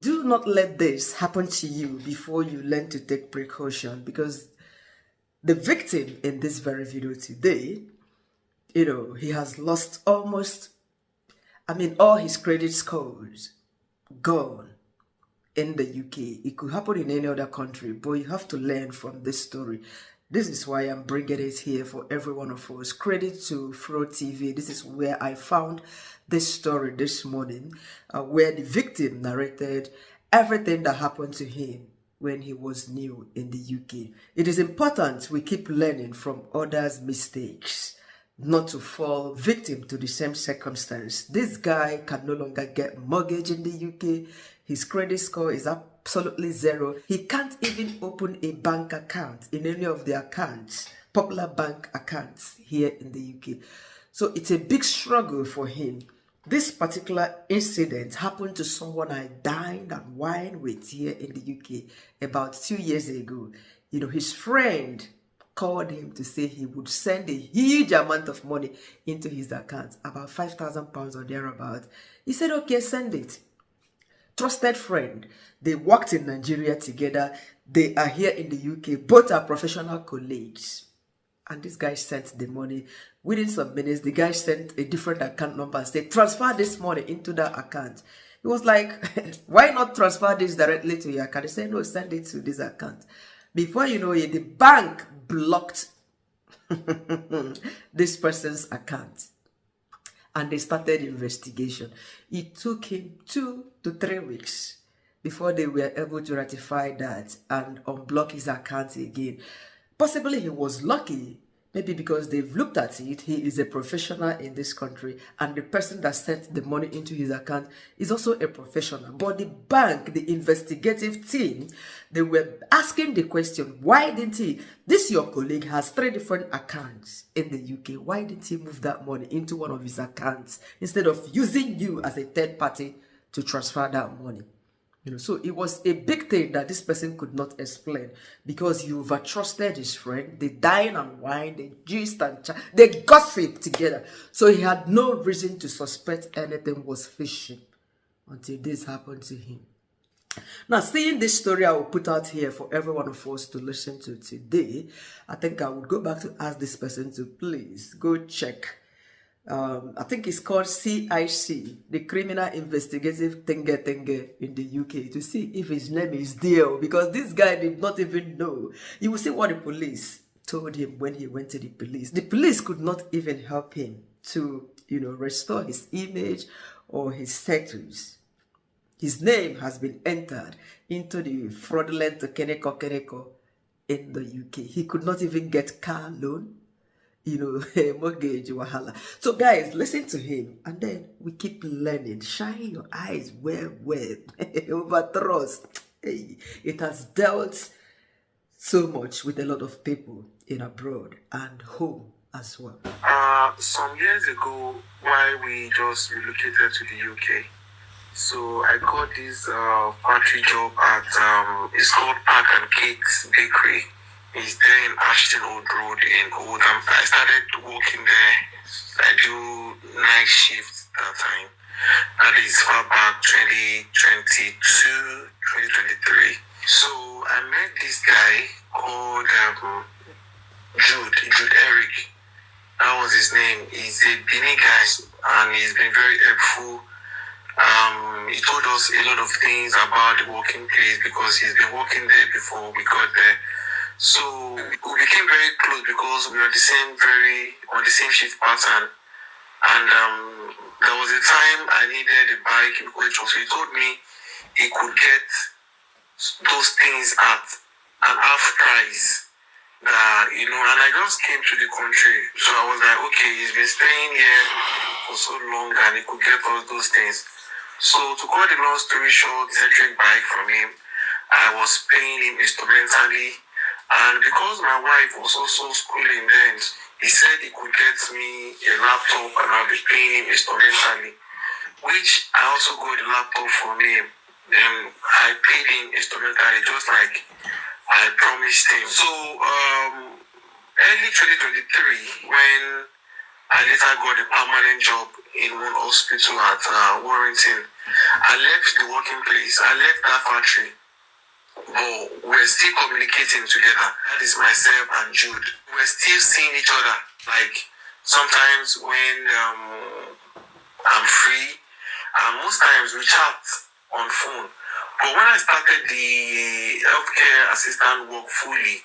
Do not let this happen to you before you learn to take precaution, because the victim in this very video today, he has lost all his credit scores gone in the UK. It could happen in any other country, but you have to learn from this story. This is why I'm bringing it here for every one of us. Credit to Fraud TV. This is where I found this story this morning, where the victim narrated everything that happened to him when he was new in the UK. It is important we keep learning from others' mistakes, not to fall victim to the same circumstance. This guy can no longer get mortgage in the UK. His credit score is absolutely zero. He can't even open a bank account in any of the accounts, popular bank accounts here in the UK. So it's a big struggle for him. This particular incident happened to someone I dined and wined with here in the UK about 2 years ago. His friend called him to say he would send a huge amount of money into his account, about £5,000 or thereabout. He said, okay, send it. Trusted friend. They worked in Nigeria together. They are here in the UK. Both are professional colleagues. And this guy sent the money. Within some minutes, the guy sent a different account number and said, transfer this money into that account. He was like, why not transfer this directly to your account? He said, no, send it to this account. Before you know it, the bank blocked this person's account. And they started investigation. It took him 2 to 3 weeks before they were able to ratify that and unblock his account again. Possibly he was lucky, maybe because they've looked at it. He is a professional in this country, and the person that sent the money into his account is also a professional. But the bank, the investigative team, they were asking the question, why didn't he? This your colleague has 3 different accounts in the UK. Why didn't he move that money into one of his accounts instead of using you as a third party to transfer that money? So it was a big thing that this person could not explain, because you overtrusted his friend. They dine and wine, they gist and chat, they gossip together. So he had no reason to suspect anything was fishy until this happened to him. Now, seeing this story I will put out here for every one of us to listen to today, I think I would go back to ask this person to please go check. I think it's called CIC, the Criminal Investigative Tenge in the UK, to see if his name is there, because this guy did not even know. You will see what the police told him when he went to the police. The police could not even help him to, restore his image or his status. His name has been entered into the fraudulent Keneko in the UK. He could not even get car loan, mortgage, wahala. So guys, listen to him, and then we keep learning. Shine your eyes well. Over trust. Hey, it has dealt so much with a lot of people in abroad and home as well. Some years ago, while we just relocated to the UK, so I got this factory job at it's called Park and Cakes Bakery. It's there in Ashton Old Road in Oldham. I started working there. I do night shift that time. That is far back 2022, 2023. So I met this guy called Jude Eric. That was his name. He's a Benin guy, and he's been very helpful. He told us a lot of things about the working place because he's been working there before we got there. So we became very close because we were on the same shift pattern. And there was a time I needed a bike because he told me he could get those things at an half price. And I just came to the country. So I was like, okay, he's been staying here for so long and he could get all those things. So to cut the long story short, this electric bike from him, I was paying him instrumentally. And because my wife was also schooling then, he said he could get me a laptop and I'll be paying him instrumentally, which I also got the laptop from him. Then I paid him instrumentally just like I promised him. So early 2023, when I later got a permanent job in one hospital at Warrington. I left the working place. I left that factory. But we're still communicating together. That is myself and Jude. We're still seeing each other. Like sometimes when I'm free, most times we chat on phone. But when I started the healthcare assistant work fully,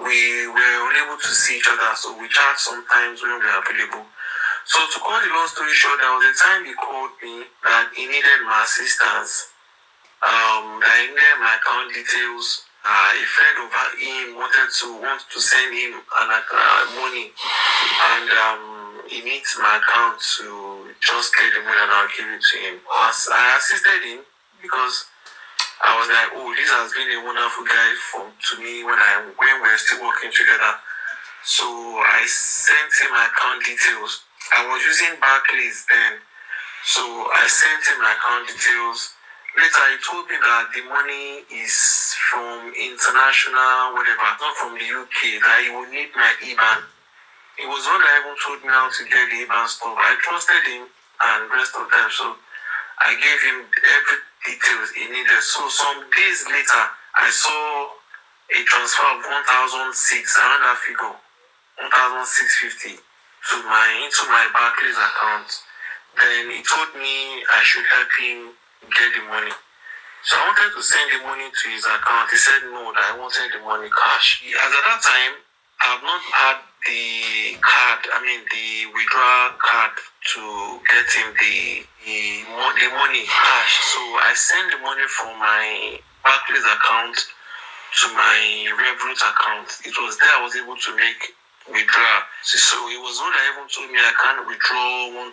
we were unable to see each other, so we chat sometimes when we are available. So to cut the long story short, there was a time he called me that he needed my assistance. That he needed my account details. A friend of him wanted to send him money, and he needs my account to just get the money and I'll give it to him. I assisted him because I was like, oh, this has been a wonderful guy to me when we're still working together. So I sent him my account details. I was using Barclays then, so I sent him my account details. Later, he told me that the money is from international, whatever, not from the UK, that he would need my IBAN. He was one that even told me how to get the IBAN stuff. I trusted him and rest of them, so I gave him every details he needed. So some days later, I saw a transfer of 1,006, around that figure, 1,650 into my Barclays account. Then he told me I should help him get the money. So I wanted to send the money to his account. He said no, that I wanted the money cash. As at that time, I have not had the withdrawal card to get him the money cash. So I sent the money from my Barclays account to my Revolut account. It was there I was able to make withdraw. So it was one that even told me I can't withdraw 1,000,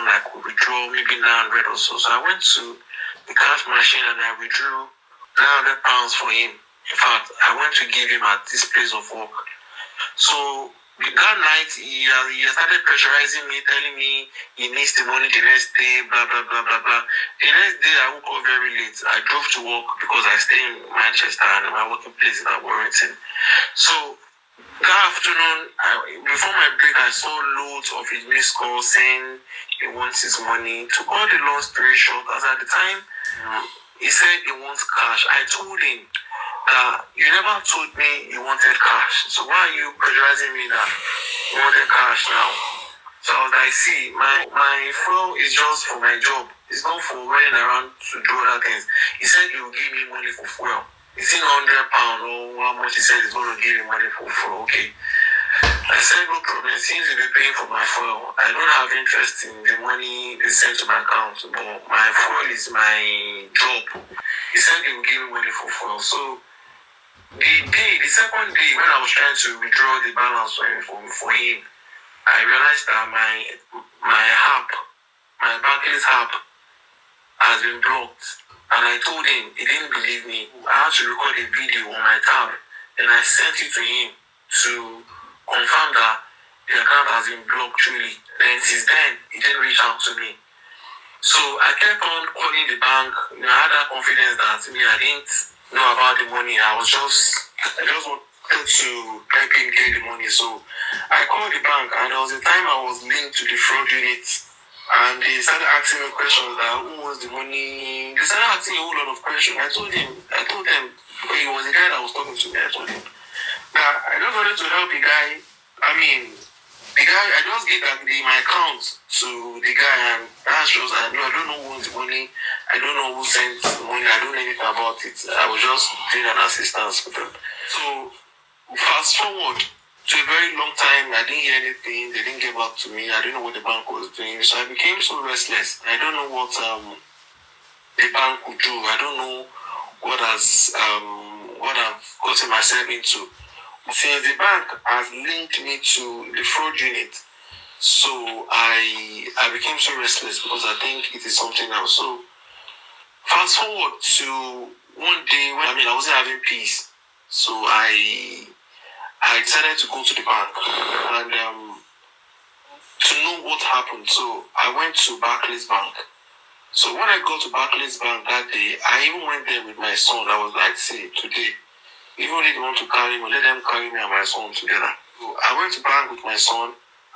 I could withdraw maybe 900 or so. So I went to the cash machine and I withdrew 900 pounds for him. In fact, I went to give him at this place of work. So that night he started pressurizing me, telling me he needs the money the next day, blah blah blah blah blah. The next day I woke up very late. I drove to work because I stay in Manchester and my working place is at Warrington. So that afternoon, before my break, I saw loads of his missed calls saying he wants his money. To cut the long story short, as at the time, he said he wants cash. I told him that you never told me you wanted cash. So why are you pressurizing me that you wanted cash now? So I was like, see, my fuel is just for my job. It's not for running around to do other things. He said he will give me money for fuel. It's in £100 or how much he said he's going to give me money for fuel. Okay. I said, no problem. Since you'll be paying for my fuel, I don't have interest in the money they send to my account, but my fuel is my job. He said he will give me money for fuel. So the second day when I was trying to withdraw the balance for him, I realized that my app, my Barclays app, has been blocked. And I told him, he didn't believe me. I had to record a video on my tab and I sent it to him to confirm that the account has been blocked truly. Then since then, he didn't reach out to me. So I kept on calling the bank. I had that confidence that I didn't know about the money. I just wanted to help him get the money. So I called the bank and there was a time I was linked to the fraud unit. And they started asking me questions that who was the money. They started asking a whole lot of questions. I told them, because he was the guy that was talking to me. I told him that I just wanted to help the guy. I just gave my account to the guy, and that's just I don't know who owns the money. I don't know who sent the money. I don't know anything about it. I was just doing an assistance with them. So fast forward to a very long time, I didn't hear anything. They didn't get back to me. I didn't know what the bank was doing. So I became so restless. I don't know what the bank would do. I don't know what I've gotten myself into. Since the bank has linked me to the fraud unit, so I became so restless because I think it is something else. So fast forward to one day when I wasn't having peace. So I decided to go to the bank and to know what happened. So I went to Barclays Bank. So when I got to Barclays Bank that day, I even went there with my son. I was like, see, today, even if they want to carry me, let them carry me and my son together. So I went to bank with my son.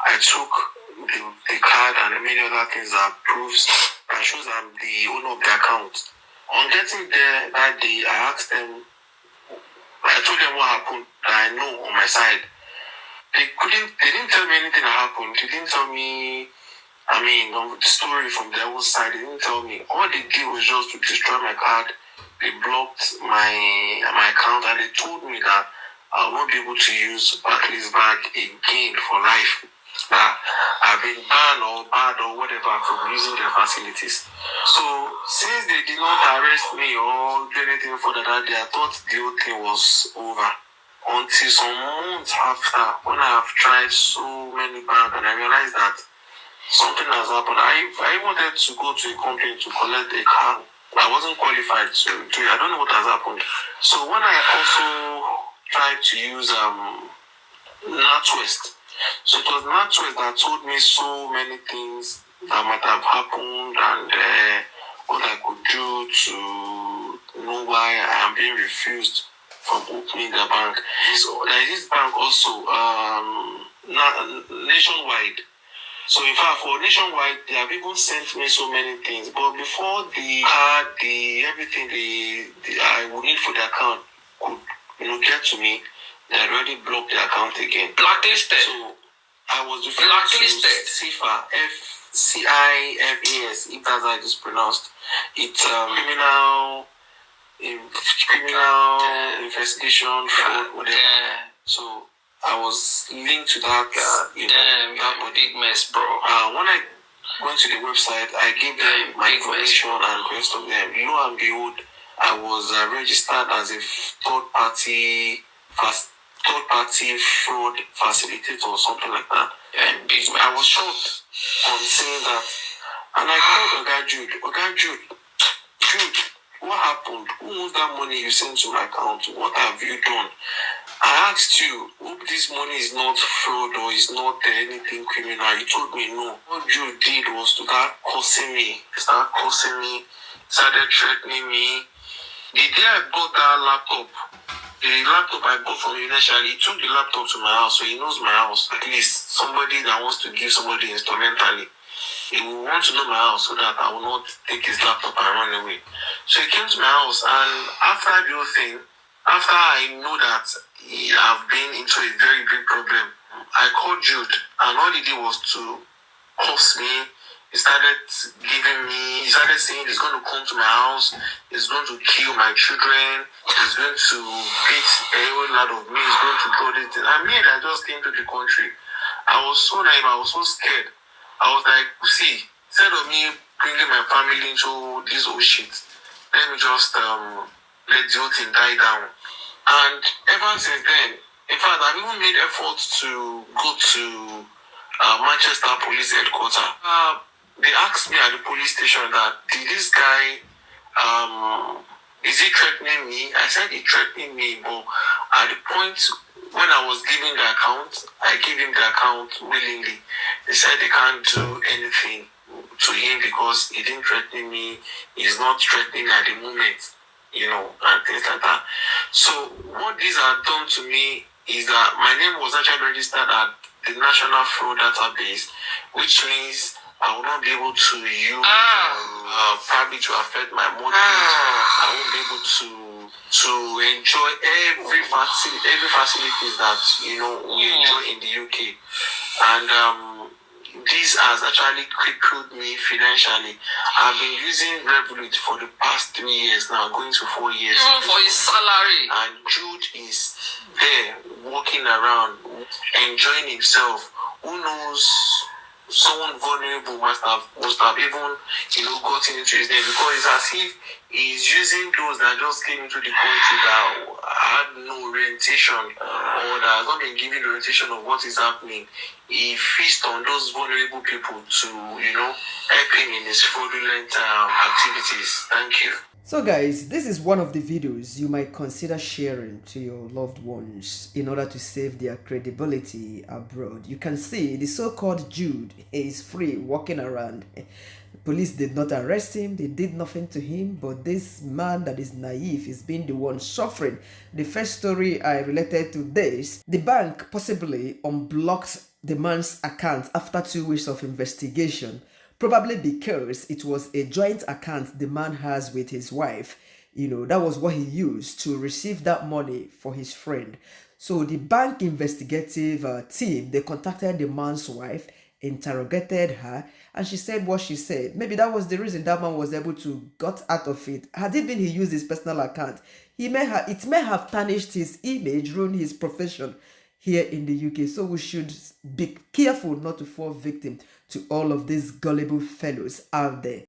I took the card and many other things are proofs that shows I'm the owner of the account. On getting there that day, I asked them, I told them what happened that I know on my side. They didn't tell me anything that happened. They didn't tell me, the story from their own side. They didn't tell me. All they did was just to destroy my card. They blocked my account and they told me that I won't be able to use Barclays Bank again for life. That I've been banned or barred or whatever from using their facilities. So since they did not arrest me or do anything further that day, I thought the whole thing was over. Until some months after, when I have tried so many banks and I realized that something has happened. I wanted to go to a company to collect a car. I wasn't qualified to do it. I don't know what has happened. So when I also tried to use NatWest, so it was NatWest that told me so many things that might have happened and what I could do to know why I am being refused from opening the bank. So there is this bank also, nationwide. So in fact, for nationwide, they have even sent me so many things. But before the card, everything I would need for the account could get to me, they had already blocked the account again. Blacklisted. So I was referred to CIFA, FCIFAS, if that's how it is pronounced. It's criminal investigation, fraud, whatever. So I was linked to that. That big mess, bro. When I went to the website, I gave them my information and the rest of them. Lo and behold, I was registered as a third-party fraud facilitator or something like that. I was shocked on seeing that, and I called Jude, what happened? Who owns that money you sent to my account? What have you done? I asked you, hope this money is not fraud or is not anything criminal. You told me no. What you did was to start cursing me, started threatening me. The day I bought that laptop, the laptop I bought from him initially, he took the laptop to my house, so he knows my house. At least somebody that wants to give somebody instrumentally. He will want to know my house so that I will not take his laptop and run away. So he came to my house, and after the whole thing, after I know that I've been into a very big problem, I called Jude, and all he did was to curse me. He started saying he's going to come to my house, he's going to kill my children, he's going to beat a whole lot of me, he's going to do this. I mean, I just came to the country. I was so naive, I was so scared. I was like, see, instead of me bringing my family into this whole shit, let me just let the whole thing die down. And ever since then, in fact, I've even made efforts to go to Manchester Police Headquarters. They asked me at the police station that, did this guy, is he threatening me? I said he threatening me, but at the point when I was giving the account, I gave him the account willingly. They said they can't do anything to him because he didn't threaten me. He's not threatening at the moment, and things like that. So what these have done to me is that my name was actually registered at the National Fraud Database, which means I will not be able to use probably to affect my mortgage. I won't be able to enjoy every facility that we enjoy in the UK, and this has actually crippled me financially. I've been using Revolut for the past 3 years now, going to 4 years. Even for his salary. And Jude is there, walking around, enjoying himself. Who knows? Someone vulnerable must have even gotten into his name, because it's as if he's using those that just came into the country that had no orientation or that has not been given the orientation of what is happening. He feasts on those vulnerable people to help him in his fraudulent activities. Thank you. So guys, this is one of the videos you might consider sharing to your loved ones in order to save their credibility abroad. You can see the so-called Jude is free walking around. Police did not arrest him, they did nothing to him, but this man that is naive is being the one suffering. The first story I related to this, the bank possibly unblocked the man's account after 2 weeks of investigation, probably because it was a joint account the man has with his wife. That was what he used to receive that money for his friend. So the bank investigative team, they contacted the man's wife, interrogated her, and she said what she said. Maybe that was the reason that man was able to got out of it. Had it been he used his personal account, it may have tarnished his image, ruined his profession here in the UK. So we should be careful not to fall victim to all of these gullible fellows out there.